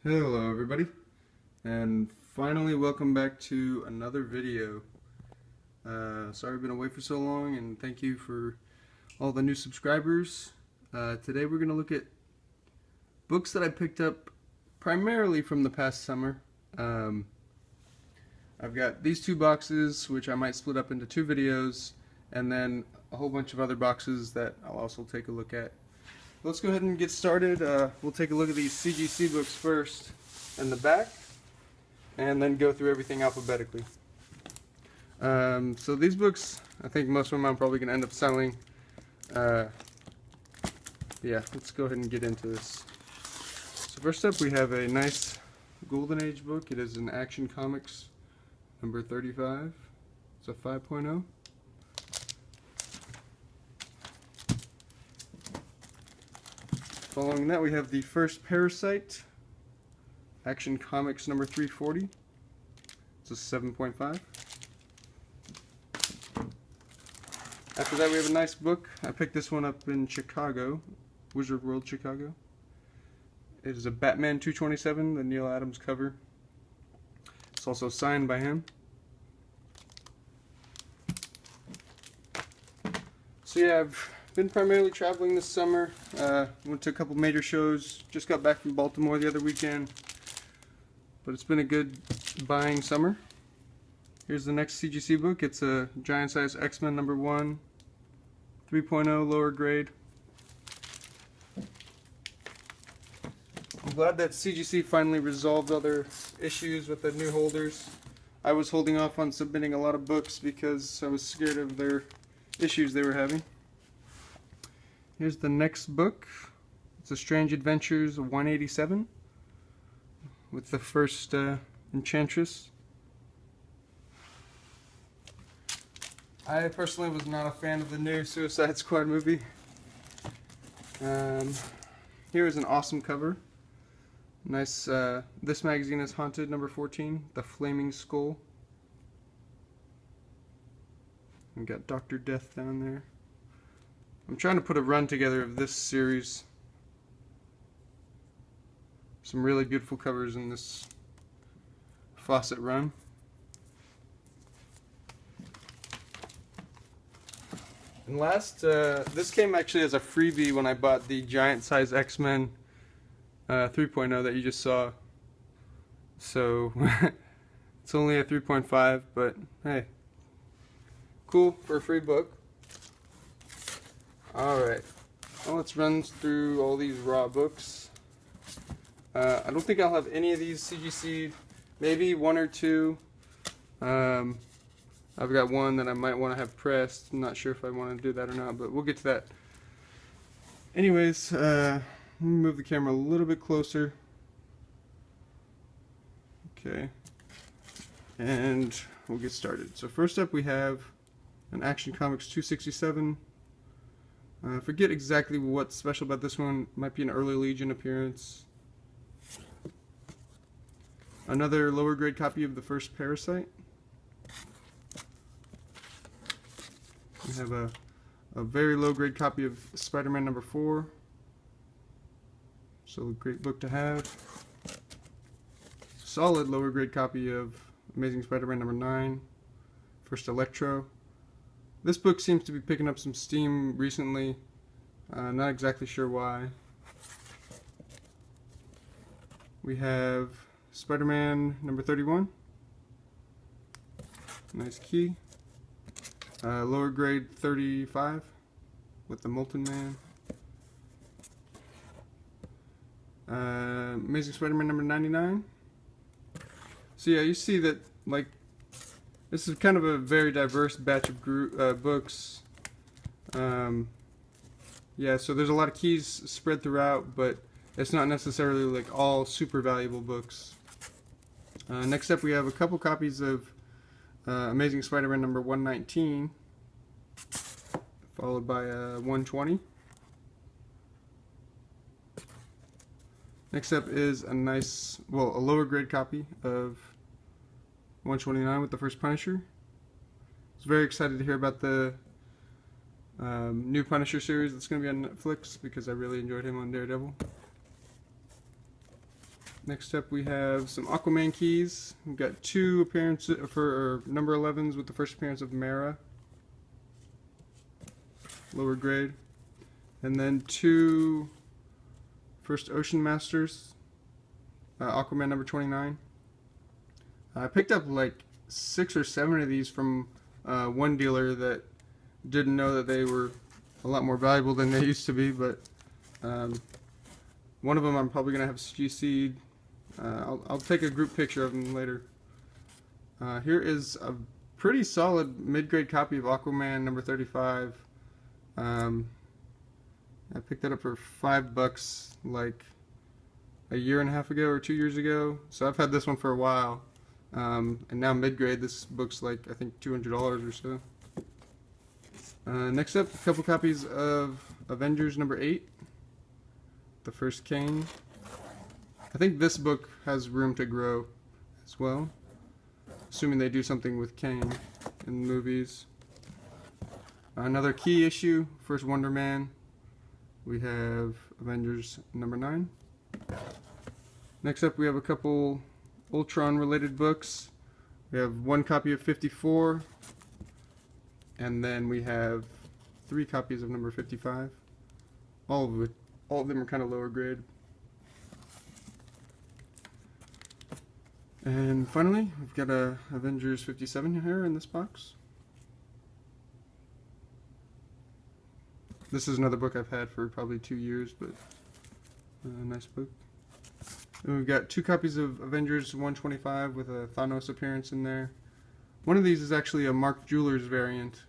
Hello everybody, and finally welcome back to another video. Sorry I've been away for so long, and thank you for all the new subscribers. Today we're going to look at books that I picked up primarily from the past summer. I've got these two boxes, which I might split up into two videos, and then a whole bunch of other boxes that I'll also take a look at. Let's go ahead and get started. We'll take a look at these Cgc books first in the back, and then go through everything alphabetically. So these books, I think most of them I'm probably going to end up selling. Yeah, let's go ahead and get into this. So first up we have a nice Golden Age book. It is an Action Comics number 35. It's a 5.0. Following that, we have the first Parasite, Action Comics number 340. It's a 7.5. After that, we have a nice book. I picked this one up in Chicago, Wizard World, Chicago. It is a Batman 227, the Neil Adams cover. It's also signed by him. So yeah, I've been primarily traveling this summer. Went to a couple major shows. Just got back from Baltimore the other weekend. But it's been a good buying summer. Here's the next Cgc book. It's a giant size X-Men number 1, 3.0 lower grade. I'm glad that Cgc finally resolved other issues with the new holders. I was holding off on submitting a lot of books because I was scared of their issues they were having. Here's the next book. It's a Strange Adventures 187 with the first Enchantress. I personally was not a fan of the new Suicide Squad movie. Here is an awesome cover. Nice. This magazine is Haunted number 14, The Flaming Skull. We got Dr. Death down there. I'm trying to put a run together of this series. Some really beautiful covers in this Fawcett run. And last, this came actually as a freebie when I bought the giant size X-Men 3.0 that you just saw. So it's only a 3.5, but hey, cool for a free book. Alright, well, let's run through all these raw books. I don't think I'll have any of these Cgc, maybe one or two. I've got one that I might want to have pressed. I'm not sure if I want to do that or not, but we'll get to that. Anyways, let me move the camera a little bit closer. Okay, and we'll get started. So first up we have an Action Comics 267. I forget exactly what's special about this one. Might be an early Legion appearance. Another lower grade copy of the first Parasite. We have a very low grade copy of Spider-Man number 4. So a great book to have. Solid lower grade copy of Amazing Spider-Man number 9. First Electro. This book seems to be picking up some steam recently. Not exactly sure why. We have Spider-Man number 31. Nice key. Lower grade 35 with the Molten Man. Amazing Spider-Man number 99. So yeah, you see that, like, this is kind of a very diverse batch of books. Yeah, so there's a lot of keys spread throughout, but it's not necessarily like all super valuable books. Next up we have a couple copies of Amazing Spider-Man number 119, followed by 120. Next up is a nice, well, a lower grade copy of 129 with the first Punisher. I was very excited to hear about the new Punisher series that's going to be on Netflix because I really enjoyed him on Daredevil. Next up we have some Aquaman Keys. We've got 2 appearances for number 11s with the first appearance of Mara, lower grade, and then 2 first Ocean Masters, Aquaman number 29. I picked up like 6 or 7 of these from one dealer that didn't know that they were a lot more valuable than they used to be, but one of them I'm probably going to have Cgc. I'll take a group picture of them later. Here is a pretty solid mid-grade copy of Aquaman number 35. I picked that up for $5 like a year and a half ago or 2 years ago, so I've had this one for a while. And now mid-grade, this book's like I think $200 or so. Next up, a couple copies of Avengers number 8, the first Kane. I think this book has room to grow as well, assuming they do something with Kane in the movies. Another key issue, first Wonder Man. We have Avengers number 9. Next up we have a couple Ultron related books. We have 1 copy of 54, and then we have 3 copies of number 55. All of them are kind of lower grade. And finally, we've got a Avengers 57 here in this box. This is another book I've had for probably 2 years, but a nice book. And we've got 2 copies of Avengers 125 with a Thanos appearance in there. One of these is actually a Mark Jewelers variant.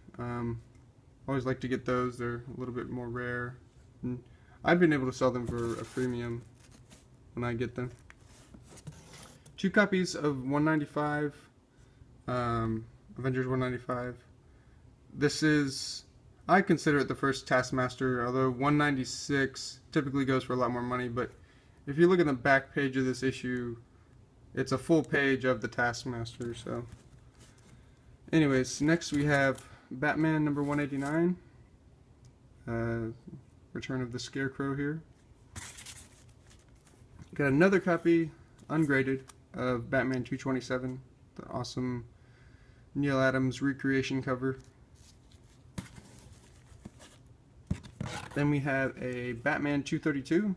Always like to get those. They're a little bit more rare. And I've been able to sell them for a premium when I get them. 2 copies of 195, Avengers 195. This is, I consider it the first Taskmaster, although 196 typically goes for a lot more money, but if you look at the back page of this issue, it's a full page of the Taskmaster. So anyways, next we have Batman number 189, Return of the Scarecrow here. Got another copy, ungraded, of Batman 227, the awesome Neil Adams recreation cover. Then we have a Batman 232,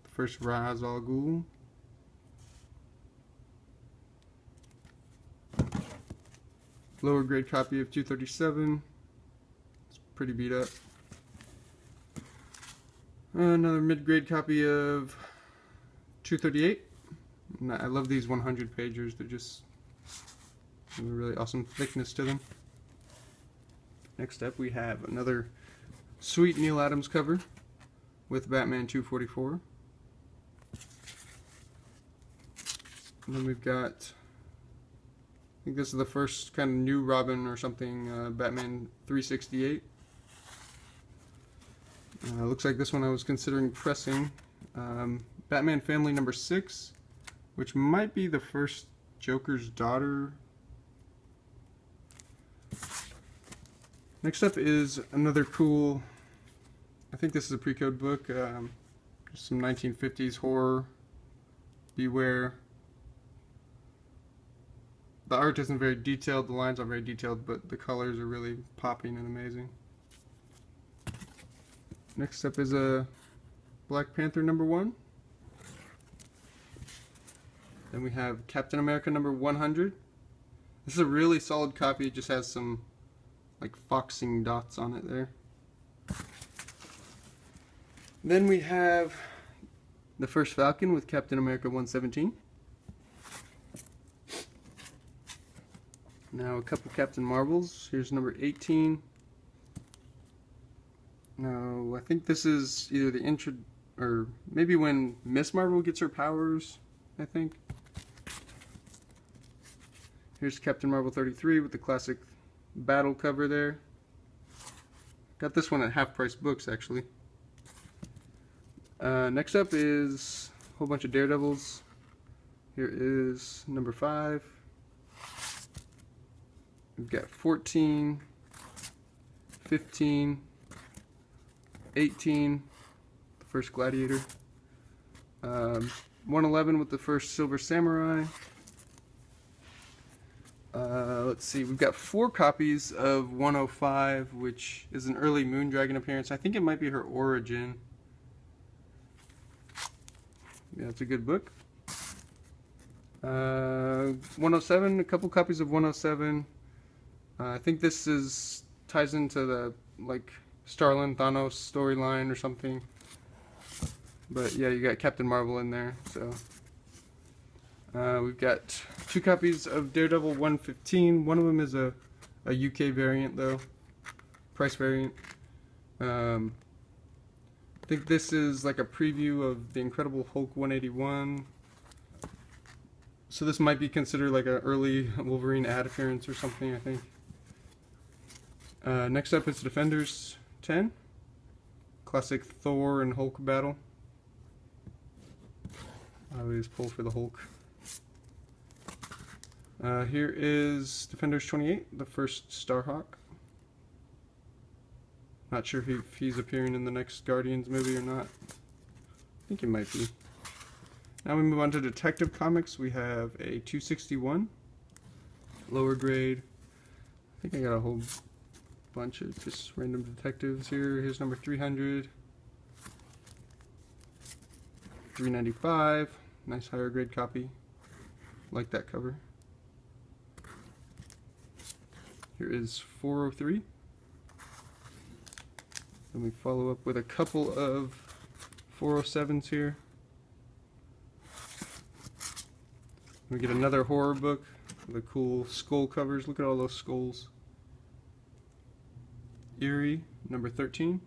the first Ra's al Ghul. Lower grade copy of 237. It's pretty beat up. Another mid-grade copy of 238. I love these 100 pagers. They're just have a really awesome thickness to them. Next up we have another sweet Neil Adams cover with Batman 244. And then we've got, I think this is the first kind of new Robin or something, Batman 368. Looks like this one I was considering pressing. Batman Family number 6, which might be the first Joker's daughter. Next up is another cool, I think this is a pre-code book, just some 1950s horror, Beware. The art isn't very detailed, the lines aren't very detailed, but the colors are really popping and amazing. Next up is a Black Panther number 1. Then we have Captain America number 100. This is a really solid copy. It just has some like foxing dots on it there. Then we have the first Falcon with Captain America 117. Now a couple Captain Marvels. Here's number 18. Now I think this is either the intro or maybe when Miss Marvel gets her powers, I think. Here's Captain Marvel 33 with the classic battle cover there. Got this one at Half Price Books actually. Next up is a whole bunch of Daredevils. Here is number 5. We've got 14, 15, 18, the first Gladiator. 111 with the first Silver Samurai. Let's see, we've got 4 copies of 105, which is an early Moondragon appearance. I think it might be her origin. Yeah, it's a good book. 107, a couple copies of 107. I think this ties into the like Starlin Thanos storyline or something. But yeah, you got Captain Marvel in there. So we've got 2 copies of Daredevil 115. One of them is a UK variant though, price variant. I think this is like a preview of the Incredible Hulk 181. So this might be considered like an early Wolverine ad appearance or something, I think. Next up is Defenders 10. Classic Thor and Hulk battle. I always pull for the Hulk. Here is Defenders 28, the first Starhawk. Not sure if he's appearing in the next Guardians movie or not. I think he might be. Now we move on to Detective Comics. We have a 261, lower grade. I think I got a whole bunch of just random detectives here. Here's number 300. 395, nice higher grade copy. Like that cover. Here is 403. And we follow up with a couple of 407s here. We get another horror book with the cool skull covers. Look at all those skulls. Eerie, number 13.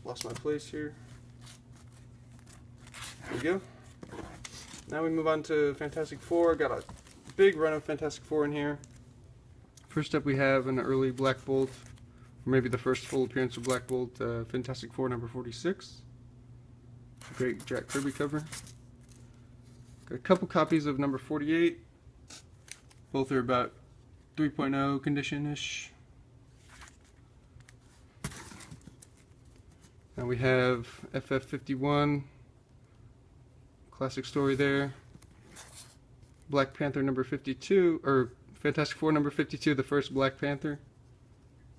Lost my place here. There we go. Now we move on to Fantastic Four. Got a big run of Fantastic Four in here. First up we have an early Black Bolt, or maybe the first full appearance of Black Bolt, Fantastic Four number 46. Great Jack Kirby cover. Got a couple copies of number 48. Both are about 3.0 condition-ish. Now we have FF51, classic story there. Black Panther number 52, or Fantastic Four number 52, the first Black Panther.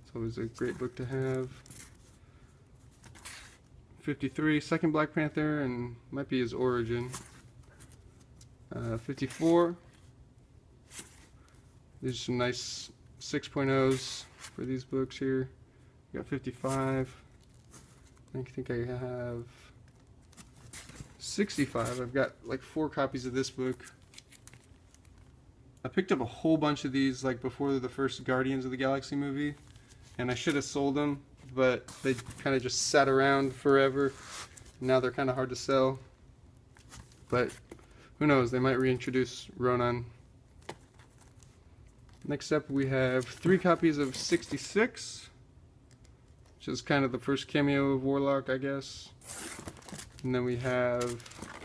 It's always a great book to have. 53, second Black Panther, and might be his origin. 54. These are some nice 6.0s for these books here. We got 55. I think I have 65. I've got like 4 copies of this book. I picked up a whole bunch of these like before the first Guardians of the Galaxy movie, and I should have sold them, but they kind of just sat around forever. Now they're kind of hard to sell. But who knows, they might reintroduce Ronan. Next up we have 3 copies of 66, which is kind of the first cameo of Warlock, I guess. And then we have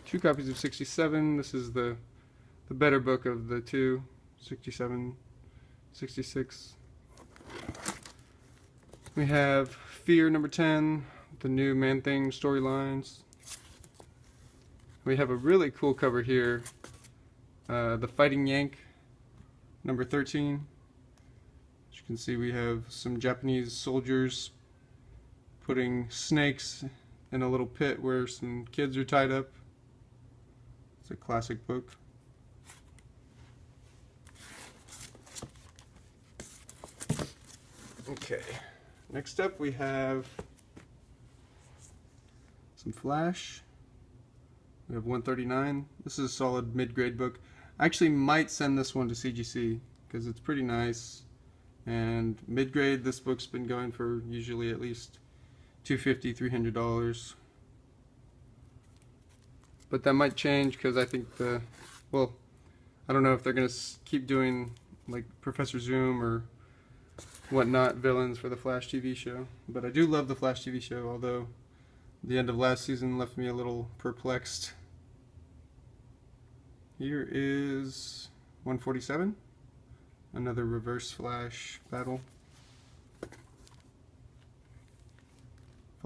2 copies of 67. This is the better book of the 2, 67, 66. We have Fear number 10, the new Man-Thing storylines. We have a really cool cover here, The Fighting Yank, number 13. As you can see, we have some Japanese soldiers putting snakes in a little pit where some kids are tied up. It's a classic book. Okay, next up we have some Flash. We have 139. This is a solid mid-grade book. I actually might send this one to CGC because it's pretty nice. And mid-grade, this book's been going for usually at least $250, $300. But that might change because I think well, I don't know if they're going to keep doing like Professor Zoom or whatnot villains for the Flash TV show. But I do love the Flash TV show, although the end of last season left me a little perplexed. Here is 147, another Reverse Flash battle.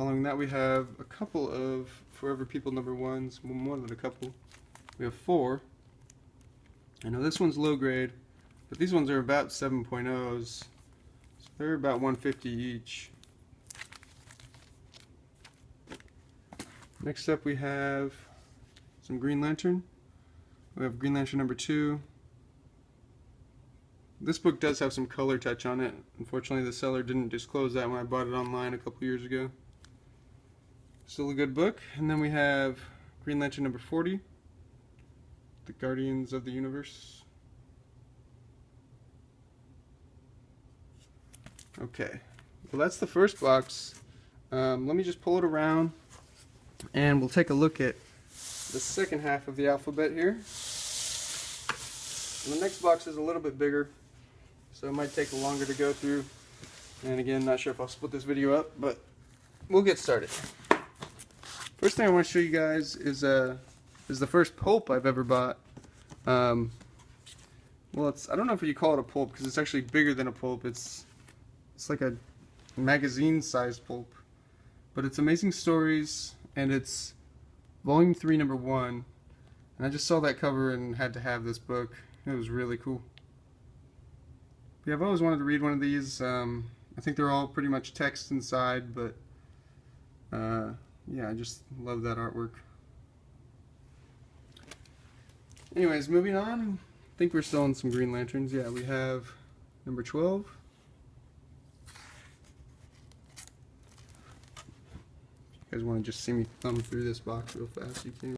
Following that, we have a couple of Forever People #1s, more than a couple. We have 4. I know this one's low grade, but these ones are about 7.0s, so they're about 150 each. Next up, we have some Green Lantern. We have Green Lantern #2. This book does have some color touch on it. Unfortunately, the seller didn't disclose that when I bought it online a couple years ago. Still a good book. And then we have Green Lantern #40, The Guardians of the Universe. Okay, well that's the first box. Let me just pull it around and we'll take a look at the second half of the alphabet here. And the next box is a little bit bigger, so it might take longer to go through. And again, not sure if I'll split this video up, but we'll get started. First thing I want to show you guys is the first pulp I've ever bought. Well, I don't know if you call it a pulp because it's actually bigger than a pulp. It's like a magazine-sized pulp, but it's Amazing Stories, and it's Volume 3, #1. And I just saw that cover and had to have this book. It was really cool. Yeah, I've always wanted to read one of these. I think they're all pretty much text inside, but yeah, I just love that artwork. Anyways, moving on. I think we're still on some Green Lanterns. Yeah, we have #12. If you guys want to just see me thumb through this box real fast, you can.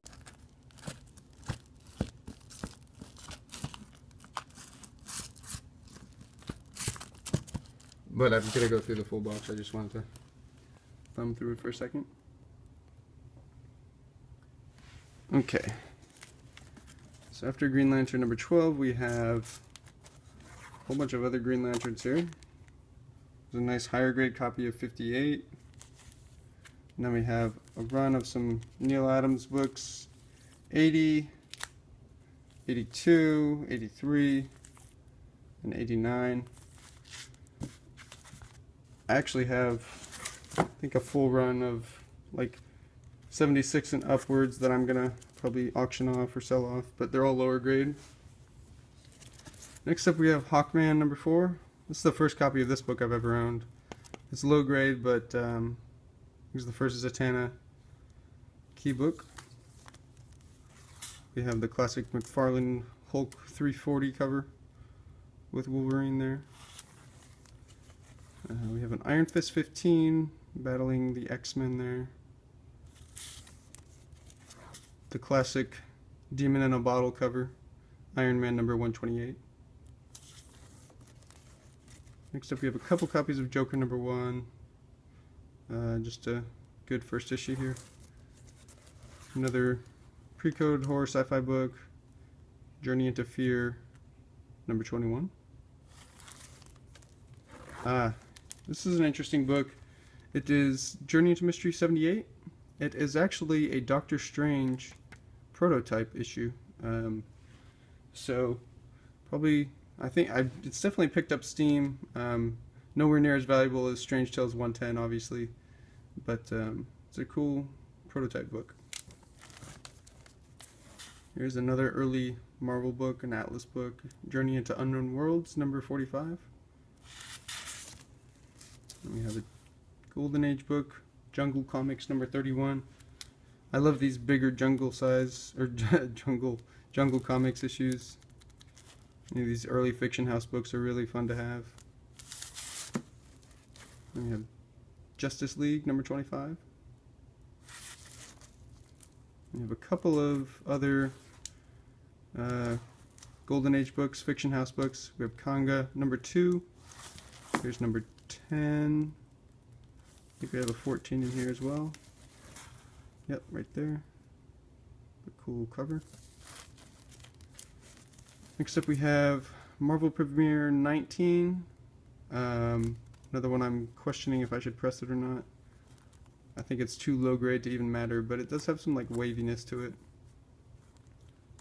But I'm going to go through the full box. I just wanted to thumb through it for a second. Okay. So after Green Lantern #12, we have a whole bunch of other Green Lanterns here. There's a nice higher grade copy of 58. And then we have a run of some Neil Adams books, 80, 82, 83, and 89. I actually have, I think, a full run of like 76 and upwards that I'm gonna probably auction off or sell off, but they're all lower grade. Next up, we have Hawkman #4. This is the first copy of this book I've ever owned. It's low grade, but here's the first Zatanna key book. We have the classic McFarlane Hulk 340 cover with Wolverine there. We have an Iron Fist 15 battling the X-Men there. The classic Demon in a Bottle cover, Iron Man #128. Next up, we have a couple copies of Joker #1. Just a good first issue here. Another pre-code horror sci-fi book, Journey into Fear #21. This is an interesting book. It is Journey into Mystery 78. It is actually a Doctor Strange prototype issue. So probably, I think it's definitely picked up steam. Nowhere near as valuable as Strange Tales 110, obviously, but it's a cool prototype book. Here's another early Marvel book, an Atlas book, Journey into Unknown Worlds #45. And we have a Golden Age book, Jungle Comics #31. I love these bigger jungle size, or jungle comics issues. These early Fiction House books are really fun to have. And we have Justice League #25. We have a couple of other Golden Age books, Fiction House books. We have Kanga #2. Here's #10. I think we have a 14 in here as well. Yep, right there. The cool cover. Next up we have Marvel Premiere 19. Another one I'm questioning if I should press it or not. I think it's too low grade to even matter, but it does have some like waviness to it.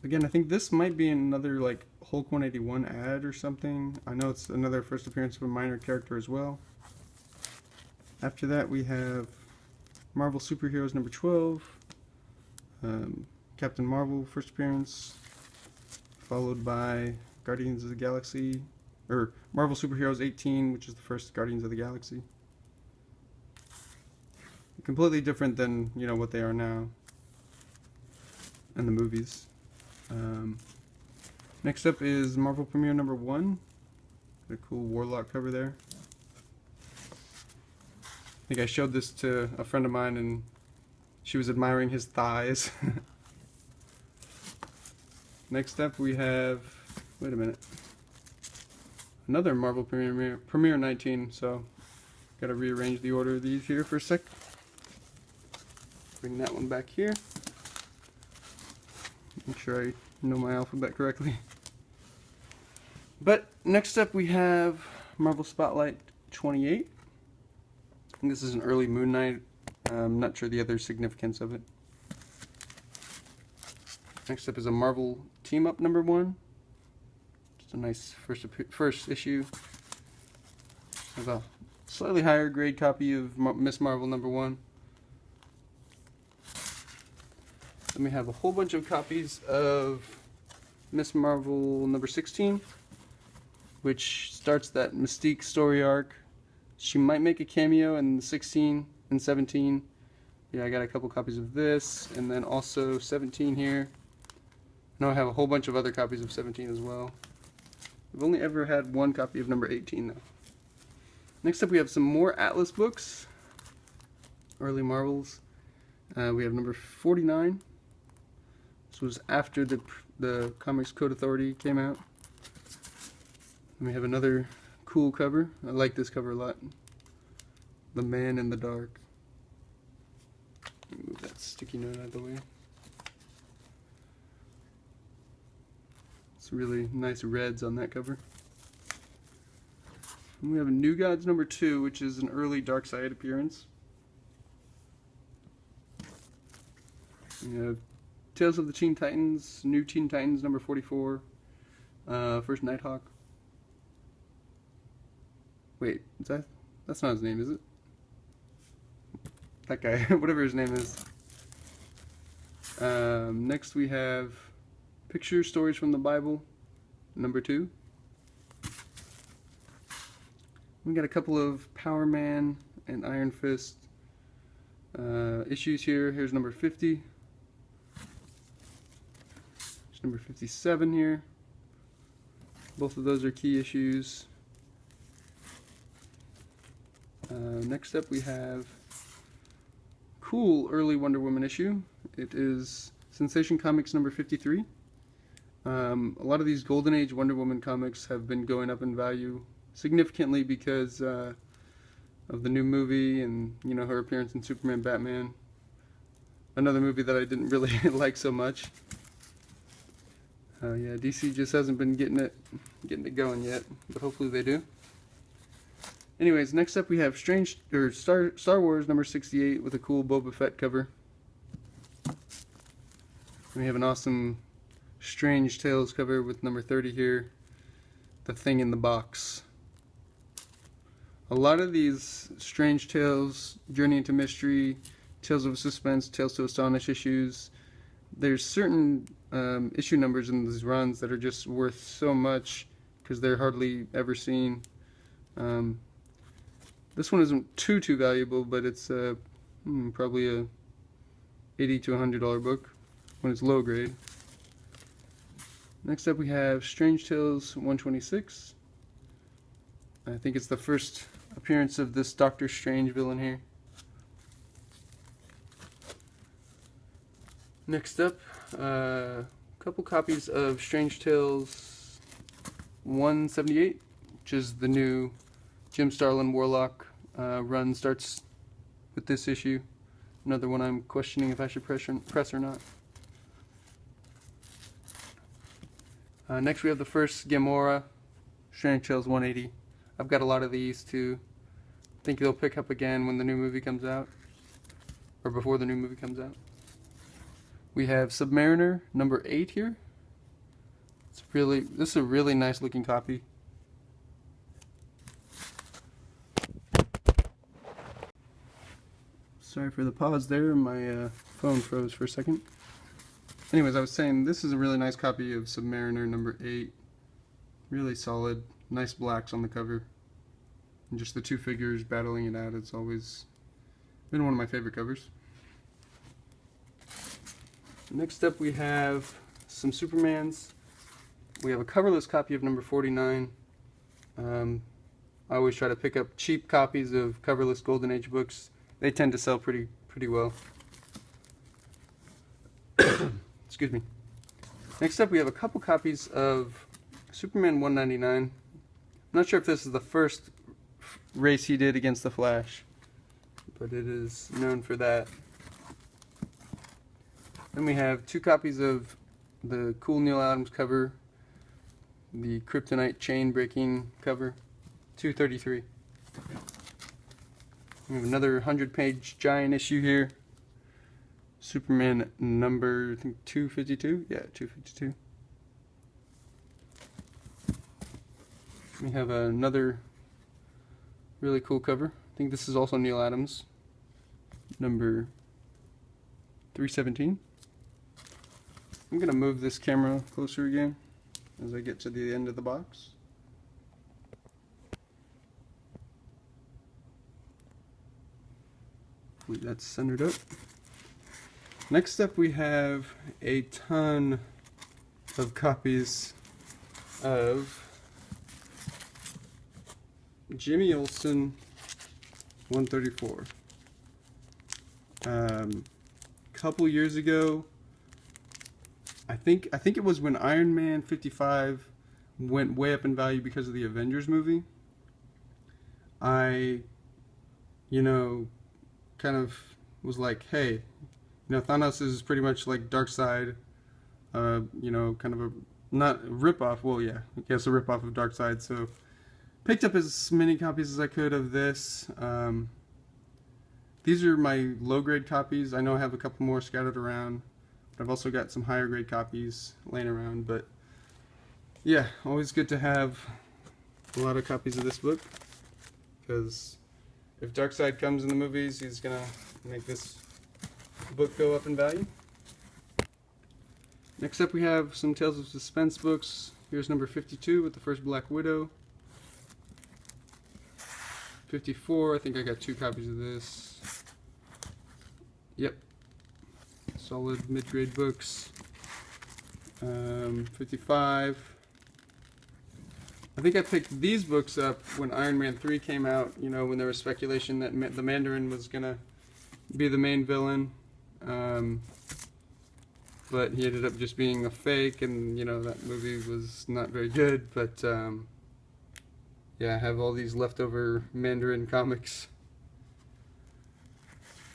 Again, I think this might be another like Hulk 181 ad or something. I know it's another first appearance of a minor character as well. After that we have Marvel Superheroes number 12. Captain Marvel first appearance, followed by Guardians of the Galaxy, or Marvel Superheroes 18, which is the first Guardians of the Galaxy. Completely different than, you know, what they are now in the movies. Next up is Marvel Premiere number 1. Got a cool Warlock cover there. I think I showed this to a friend of mine and she was admiring his thighs. Next up we have, wait a minute, another Marvel Premiere 19, so gotta rearrange the order of these here for a sec. Bring that one back here. Make sure I know my alphabet correctly. But next up we have Marvel Spotlight 28. I think this is an early Moon Knight. I'm not sure the other significance of it. Next up is a Marvel Team Up number 1. Just a nice first issue. I have a slightly higher grade copy of Miss Marvel number 1. Then we have a whole bunch of copies of Miss Marvel number 16, which starts that Mystique story arc. She might make a cameo in 16 and 17. Yeah, I got a couple copies of this, and then also 17 here. Now I have a whole bunch of other copies of 17 as well. I've only ever had one copy of number 18 though. Next up we have some more Atlas books. Early Marvels. We have number 49. This was after the Comics Code Authority came out. And we have another cool cover. I like this cover a lot. The Man in the Dark. Move that sticky note out of the way. It's really nice reds on that cover. And we have a New Gods number 2, which is an early Darkseid appearance. We have Tales of the Teen Titans, New Teen Titans number 44, first Nighthawk. Wait, that's not his name, is it? That guy, whatever his name is. Next we have Picture Stories from the Bible, number 2. We got a couple of Power Man and Iron Fist issues here. Here's number 50. There's number 57 here. Both of those are key issues. Next up we have cool early Wonder Woman issue. It is Sensation Comics number 53. A lot of these Golden Age Wonder Woman comics have been going up in value significantly because of the new movie and, you know, her appearance in Superman Batman. Another movie that I didn't really like so much. Yeah, DC just hasn't been getting it going yet, but hopefully they do. Anyways, next up we have Star Wars number 68 with a cool Boba Fett cover. We have an awesome Strange Tales cover with number 30 here, The Thing in the Box. A lot of these Strange Tales, Journey into Mystery, Tales of Suspense, Tales to Astonish issues, there's certain issue numbers in these runs that are just worth so much because they're hardly ever seen. This one isn't too valuable, but it's probably a $80 to $100 book when it's low grade. Next up we have Strange Tales 126. I think it's the first appearance of this Doctor Strange villain here. Next up, a couple copies of Strange Tales 178, which is the new Jim Starlin Warlock run, starts with this issue. Another one I'm questioning if I should press or not. Next we have the first Gamora, Strange Tales 180. I've got a lot of these too. I think they'll pick up again when the new movie comes out, or before the new movie comes out. We have Submariner number 8 here. This is a really nice looking copy. Sorry for the pause there, my phone froze for a second. Anyways, I was saying this is a really nice copy of Submariner number 8. Really solid, nice blacks on the cover. And just the two figures battling it out, it's always been one of my favorite covers. Next up we have some Supermans. We have a coverless copy of number 49. I always try to pick up cheap copies of coverless Golden Age books. They tend to sell pretty well. Excuse me. Next up we have a couple copies of Superman 199. I'm not sure if this is the first race he did against the Flash, but it is known for that. Then we have two copies of the cool Neil Adams cover, the Kryptonite chain breaking cover, 233. We have another 100-page giant issue here. Superman number, I think 252? Yeah, 252. We have another really cool cover. I think this is also Neil Adams. Number 317. I'm going to move this camera closer again as I get to the end of the box. Hopefully that's centered up. Next up we have a ton of copies of Jimmy Olsen 134. Couple years ago, I think it was when Iron Man 55 went way up in value because of the Avengers movie. I, kind of was like, hey, Thanos is pretty much like Darkseid, kind of a, not a ripoff, well, yeah, I guess a ripoff of Darkseid, so picked up as many copies as I could of this. These are my low-grade copies. I know I have a couple more scattered around, but I've also got some higher-grade copies laying around, but yeah, always good to have a lot of copies of this book, because if Darkseid comes in the movies, he's gonna make this book go up in value. Next up we have some Tales of Suspense books. Here's number 52 with the first Black Widow. 54, I think I got two copies of this. Yep. Solid mid-grade books. 55. I think I picked these books up when Iron Man 3 came out, when there was speculation that the Mandarin was going to be the main villain. But he ended up just being a fake, and, that movie was not very good. But, yeah, I have all these leftover Mandarin comics.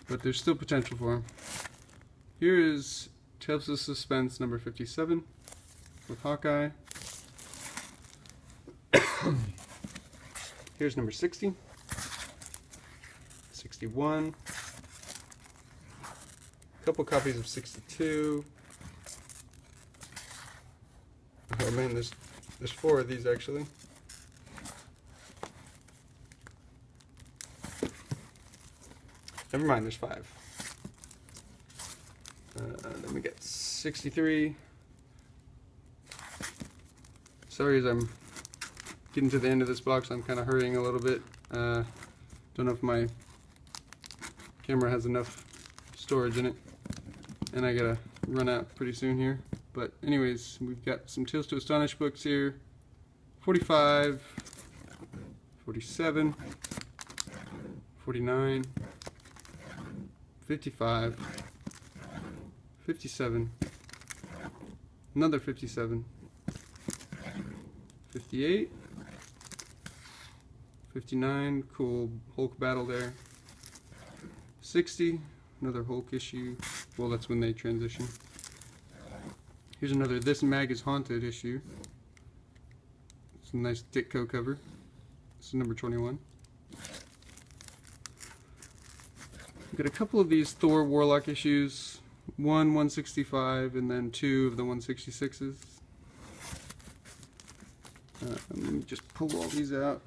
But there's still potential for them. Here is Tales of Suspense number 57 with Hawkeye. Here's number 60, 61, a couple copies of 62. Oh man, there's 4 of these actually. Never mind, there's 5. Then we get 63. Sorry as I'm getting to the end of this box, I'm kind of hurrying a little bit. Don't know if my camera has enough storage in it, and I gotta run out pretty soon here. But anyways, we've got some Tales to Astonish books here. 45, 47, 49, 55, 57, another 57, 58, 59, cool Hulk battle there. 60, another Hulk issue. Well, that's when they transition. Here's another This Mag is Haunted issue. It's a nice Ditko cover. This is number 21. We've got a couple of these Thor Warlock issues. 165 and then 2 of the 166s. Let me just pull all these out.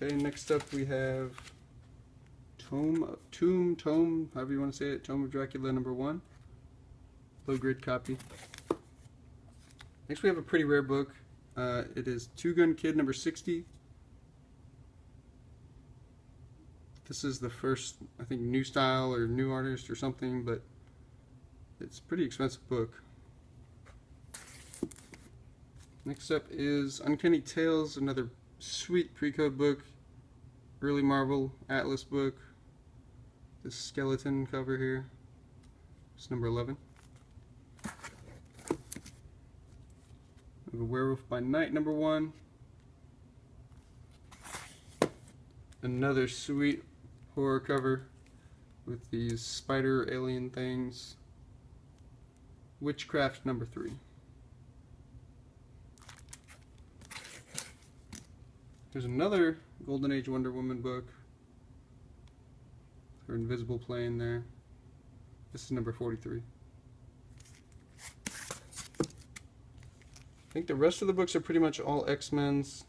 Okay, next up we have Tome, however you want to say it, Tome of Dracula #1. Low grade copy. Next we have a pretty rare book. It is Two Gun Kid #60. This is the first, I think, new style or new artist or something, but it's a pretty expensive book. Next up is Uncanny Tales, another sweet pre-code book. Early Marvel Atlas book. This skeleton cover here. It's number 11. We have a Werewolf by Night #1. Another sweet horror cover with these spider alien things. Witchcraft #3. Here's another Golden Age Wonder Woman book. Her invisible plane there. This is number 43. I think the rest of the books are pretty much all X-Men's,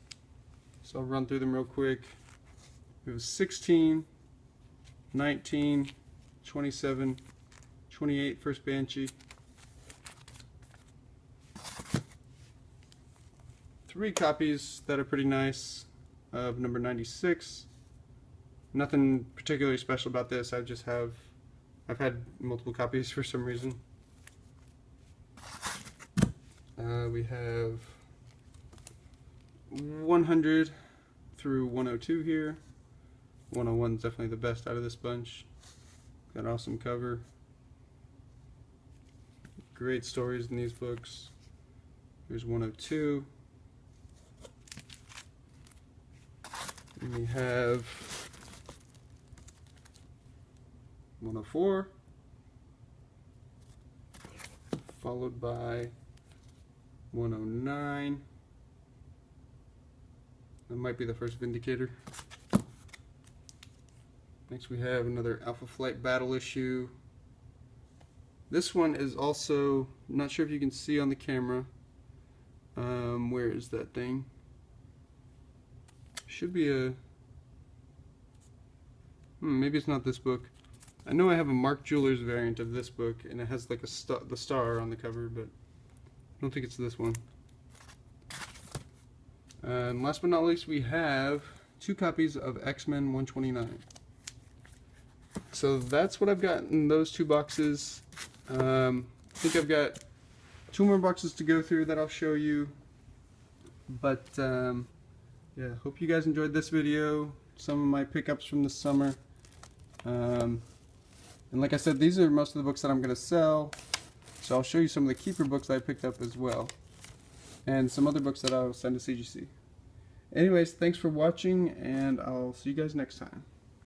so I'll run through them real quick. We have 16, 19, 27, 28, First Banshee. 3 copies that are pretty nice of number 96. Nothing particularly special about this. I've had multiple copies for some reason. We have 100 through 102 here. 101 is definitely the best out of this bunch. Got an awesome cover. Great stories in these books. Here's 102. And we have 104, followed by 109. That might be the first Vindicator. Next we have another Alpha Flight Battle issue. This one is also, I'm not sure if you can see on the camera. Where is that thing? Should be a... maybe it's not this book. I know I have a Mark Jewelers variant of this book, and it has like the star on the cover, but I don't think it's this one. And last but not least, we have 2 copies of X-Men 129. So that's what I've got in those 2 boxes. I think I've got 2 more boxes to go through that I'll show you. But yeah, hope you guys enjoyed this video. Some of my pickups from the summer. And like I said, these are most of the books that I'm going to sell. So I'll show you some of the keeper books that I picked up as well. And some other books that I'll send to CGC. Anyways, thanks for watching, and I'll see you guys next time.